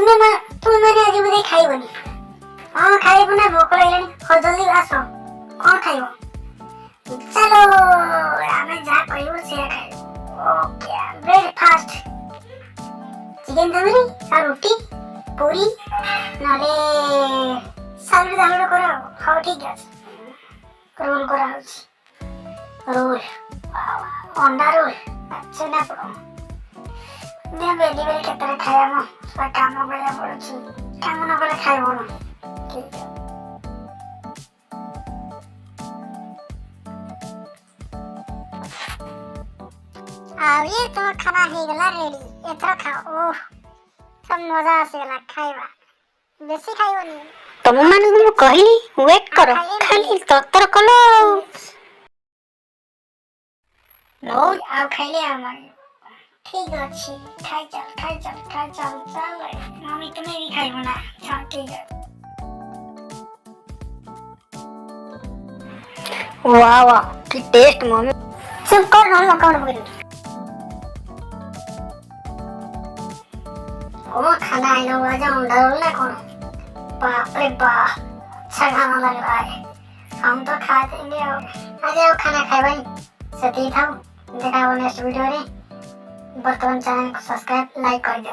तुम मैंने आज बुझे खाइबनी। हां खाइबो ना भूख लागलानी। हो जल्दी आसो। कोन खाइबो? चलो आमे जा कहबो से खाइबो। ओके ब्रेकफास्ट चिकन तंदूरी और रोटी पूरी नाले सालू दालू करो। हां ठीक है रोल करा रोल अंडा रोल अच्छा ना पड़ो मैं बेली बेली केतरे खाया म सब काम गया पड़छि काम न करे खाइबो न ठीक है आ ये तो खाना हे गला रेडी एतरा खाओ ओह सब मजा आसेला खाइबा बेसी खाइबो नि तुम मान को कहली वेट करो खाली ततर कलो नो आ खाइले आमा ठीक अछि खाइ चल चल मम्मी तुम्हें भी खाइबो ना चल ठीक है वाह वाह की टेस्ट मम्मी सब कर हम अकाउंट बोल ओ खाना आइलो आजा उंडाल ना कौन बाप रे बाप अच्छा खाना लग रहा है हम तो खा देंगे आ जाओ खाना खाइबा सती था देखा वो नेक्स्ट वीडियो रे वर्तमान चैनल को सब्सक्राइब लाइक कर दे।